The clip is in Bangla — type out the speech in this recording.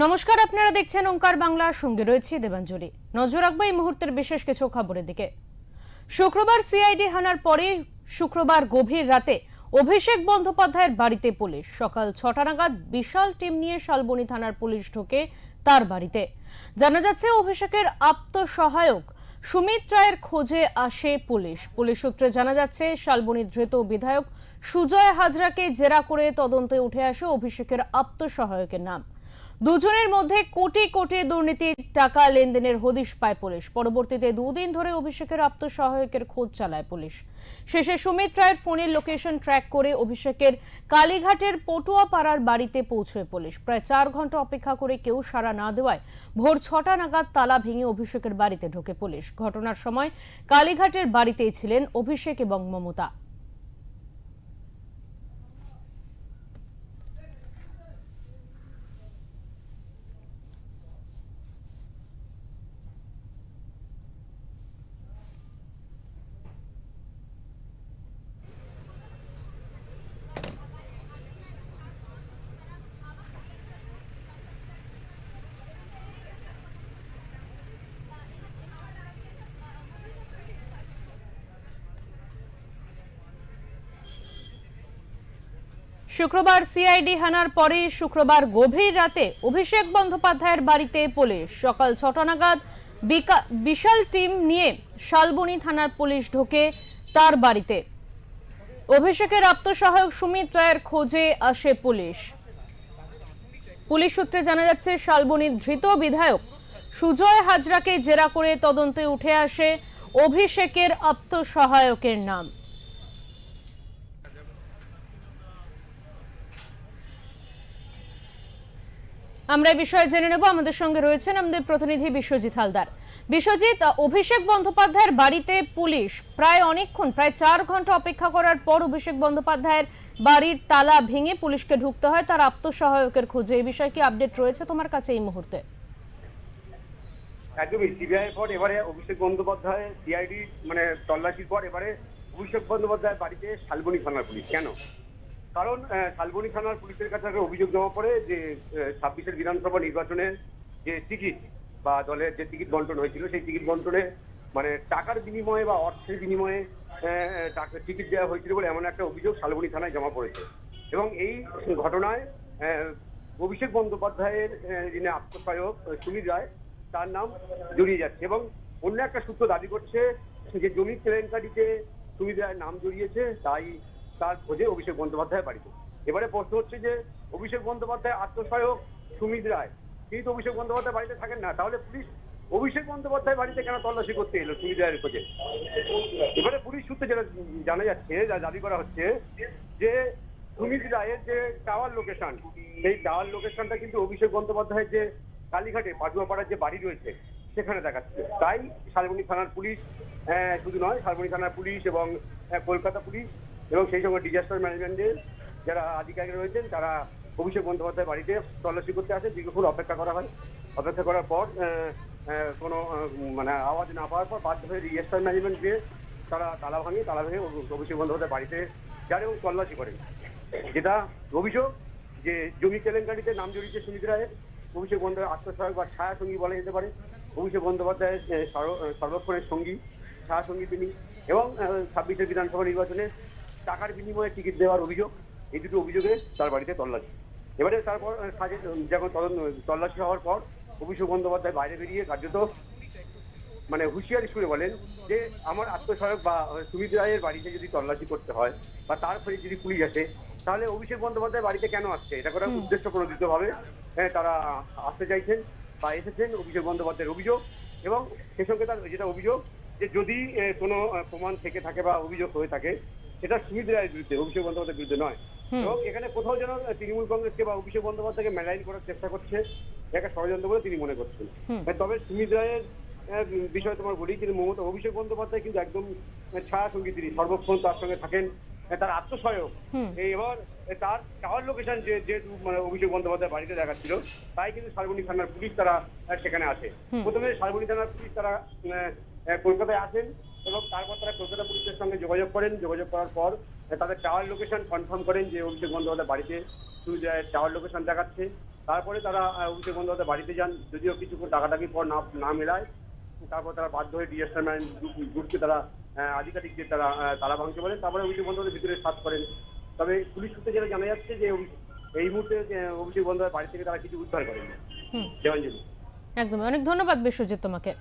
নমস্কার, আপনারা দেখছেন ওঙ্কার বাংলা, সঙ্গে রয়েছে দেবাঞ্জলি। নজর রাখবো এই মুহূর্তের বিশেষ কিছু খবরের দিকে। শুক্রবার সিআইডি হানার পরে শুক্রবার গভীর রাতে অভিষেক বন্দ্যোপাধ্যায়ের বাড়িতে পুলিশ। সকাল ৬টা নাগাদ বিশাল টিম নিয়ে শালবনী থানার পুলিশ ঢোকে তার বাড়িতে। জানা যাচ্ছে অভিষেকের আত্মসহায়ক সুমিত রায়ের খোঁজে আসে পুলিশ। পুলিশ সূত্রে জানা যাচ্ছে শালবনী ধৃত বিধায়ক সুজয় হাজরাকে জেরা করে তদন্তে উঠে আসে অভিষেকের আত্মসহায়কের নাম। দুজনের মধ্যে কোটি কোটি দুর্নীতির টাকা লেনদেনের হদিশ পায় পুলিশ। পরবর্তীতে দুদিন ধরে অভিষেকের আত্মসহায়কের খোঁজ চালায় পুলিশ। শেষে সুমিত রায়ের ফোনের লোকেশন ট্র্যাক করে অভিষেকের কালীঘাটের পটুয়াপাড়ার বাড়িতে পৌঁছয় পুলিশ। প্রায় ৪ ঘন্টা অপেক্ষা করে কেউ সাড়া না দেওয়ায় ভোর ৬টা নাগাদ তালা ভেঙে অভিষেকের বাড়িতে ঢোকে পুলিশ। ঘটনার সময় কালীঘাটের বাড়িতেই ছিলেন অভিষেক এবং মমতা। শুক্রবার সিআইডি হানার পরে শুক্রবার গভীর রাতে অভিষেক বন্দ্যোপাধ্যায়ের বাড়িতে পুলিশ। সকাল ৬টা নাগাদ বিশাল টিম নিয়ে শালবনী থানার পুলিশ ঢোকে তার বাড়িতে। অভিষেকের আত্মসহায়ক সুমিত রায়ের খোঁজে আসে পুলিশ। পুলিশ সূত্রে জানা যাচ্ছে শালবনীর ধৃত বিধায়ক সুজয় হাজরাকে জেরা করে তদন্তে উঠে আসে অভিষেকের আত্মসহায়কের নাম। আমরা এই বিষয়ে জেনে নেব। আমাদের সঙ্গে রয়েছেন আমাদের প্রতিনিধি বিশ্বজিৎ হালদার। বিশ্বজিৎ, অভিষেক বন্দ্যোপাধ্যায়ের বাড়িতে পুলিশ প্রায় অনেকক্ষণ, প্রায় ৪ ঘন্টা অপেক্ষা করার পর অভিষেক বন্দ্যোপাধ্যায়ের বাড়ির তালা ভেঙে পুলিশকে ঢুকতে হয় তার আত্মসহায়কের খোঁজে। এই বিষয়ে কি আপডেট রয়েছে তোমার কাছে এই মুহূর্তে? একদমই সিবিআই পর এবারে অভিষেক বন্দ্যোপাধ্যায় সিআইডি তল্লাশির পর এবারে অভিষেক বন্দ্যোপাধ্যায়ের বাড়িতে শালবনী থানার পুলিশ। কেন? কারণ শালবনী থানার পুলিশের কাছে একটা অভিযোগ জমা পড়ে যে ২৬-এর বিধানসভা নির্বাচনে যে টিকিট বা দলের যে টিকিট বন্টন হয়েছিল সেই টিকিট বন্টনে টাকার বিনিময়ে বা অর্থের বিনিময়ে টিকিট দেওয়া হয়েছিল বলে এমন একটা অভিযোগ শালবনী থানায় জমা পড়েছে। এবং এই ঘটনায় অভিষেক বন্দ্যোপাধ্যায়ের যিনি আত্মসহায়ক সুমিত রায় তার নাম জড়িয়ে যাচ্ছে। এবং অন্য একটা সূত্র দাবি করছে যে জমি কেলেঙ্কারিতে সুমিত রায়ের নাম জড়িয়েছে, তাই তার খোঁজে অভিষেক বন্দ্যোপাধ্যায়ের বাড়িতে। এবারে প্রশ্ন হচ্ছে যে অভিষেক বন্দ্যোপাধ্যায় আত্মসহায়ক সুমিত রায়, তিনি তো অভিষেক বন্দ্যোপাধ্যায় বাড়িতে থাকেন না, তাহলে পুলিশ অভিষেক বন্দ্যোপাধ্যায় বাড়িতে কেন তল্লাশি করতে এলো সুমিত রায়ের খোঁজে? এবারে পুলিশ সূত্রে যেটা জানা যাচ্ছে, যা দাবি করা হচ্ছে যে সুমিত রায়ের যে টাওয়ার লোকেশন, সেই টাওয়ার লোকেশনটা কিন্তু অভিষেক বন্দ্যোপাধ্যায়ের যে কালীঘাটে পাটুয়াপাড়ার যে বাড়ি রয়েছে সেখানে দেখাচ্ছে। তাই শালবনী থানার পুলিশ, শুধু নয়, শালবনী থানার পুলিশ এবং কলকাতা পুলিশ এবং সেই সঙ্গে ডিজাস্টার ম্যানেজমেন্টের যারা আধিকারিক রয়েছেন তারা অভিষেক বন্দ্যোপাধ্যায়ের বাড়িতে তল্লাশি করতে আসে। দীর্ঘক্ষণ অপেক্ষা করা হয়। অপেক্ষা করার পর কোনো আওয়াজ না পাওয়ার পর বাধ্য হয়ে ডিজাস্টার ম্যানেজমেন্ট দিয়ে তারা তালা ভেঙে অভিষেক বন্দ্যোপাধ্যায়ের বাড়িতে যান এবং তল্লাশি করেন। যেটা অভিযোগ যে জমি কেলেঙ্কারিতে নাম জড়িয়েছে সুমিত রায়ের। অভিষেক বন্দ্যোপাধ্যায় আত্মসহায়ক বা ছায়া সঙ্গী বলা যেতে পারে। অভিষেক বন্দ্যোপাধ্যায়ের সর্বক্ষণের সঙ্গী, ছায়া সঙ্গী তিনি। এবং ২৬-এর বিধানসভা নির্বাচনে টাকার বিনিময়ে টিকিট দেওয়ার অভিযোগ, এই দুটো অভিযোগে তার বাড়িতে তল্লাশি। এবারে তারপর যখন তল্লাশি হওয়ার পর অভিষেক বন্দ্যোপাধ্যায় বাইরে বেরিয়ে কার্যত হুঁশিয়ারি সুরে বলেন যে আমার আত্মসহায়ক বা সুমিত রায়ের বাড়িতে যদি তল্লাশি করতে হয় বা তার ফলে যদি পুলিশ আসে, তাহলে অভিষেক বন্দ্যোপাধ্যায় বাড়িতে কেন আসছে? এটা করার উদ্দেশ্য প্রণোদিতভাবে তারা আসতে চাইছেন বা এসেছেন, অভিষেক বন্দ্যোপাধ্যায়ের অভিযোগ। এবং সে সঙ্গে তার যেটা অভিযোগ যে যদি কোনো প্রমাণ থেকে থাকে বা অভিযোগ হয়ে থাকে সেটা সুমিত রায়ের বিরুদ্ধে, অভিষেক বন্দ্যোপাধ্যায়ের বিরুদ্ধে নয়। এবং এখানে কোথাও যেন তৃণমূল কংগ্রেসকে বা অভিষেক বন্দ্যোপাধ্যায়কে মেলাইন করার চেষ্টা করছে, একটা ষড়যন্ত্র বলে তিনি মনে করছেন। তবে সুমিত রায়ের বিষয়ে তোমার বলি, কিন্তু মমতা অভিষেক বন্দ্যোপাধ্যায় কিন্তু একদম ছায়া সঙ্গী, তিনি সর্বক্ষণ তার সঙ্গে থাকেন, তার আত্মসহায়ক। এবার তার টাওয়ার লোকেশন যেহেতু অভিষেক বন্দ্যোপাধ্যায় বাড়িতে দেখাচ্ছিল, তাই কিন্তু শালবনী থানার পুলিশ তারা সেখানে আসে। প্রথমে শালবনী থানার পুলিশ তারা কলকাতায় আসেন এবং তারপর তারা কলকাতা পুলিশের সঙ্গে যোগাযোগ করেন। যোগাযোগ করার পর তাদের টাওয়ার লোকেশন কনফার্ম করেন যে অভিষেক বন্দ্যোপাধ্যায় বাড়িতে সুমিত রায়ের টাওয়ার লোকেশন দেখাচ্ছে। তারপরে তারা অভিষেক বন্দ্যোপাধ্যায় বাড়িতে যান, যদিও কিছুক্ষণ ডাকাডাকির পর না মেলায় তারপর তারা বাধ্য হয়ে ডিএসএম গ্রুপকে তারা আধিকারিকদের তারা তালা ভাঙতে বলেন। তারপরে অভিষেক বন্দ্যোপাধ্যায় ভিতরে সার্চ করেন। তবে পুলিশ সূত্রে যেটা জানা যাচ্ছে যে এই মুহূর্তে অভিষেক বন্দ্যোপাধ্যায় বাড়ি থেকে তারা কিছু উদ্ধার করেন। হুম, দেবাঞ্জলি। একদম। অনেক ধন্যবাদ বিশ্বজিৎ তোমাকে।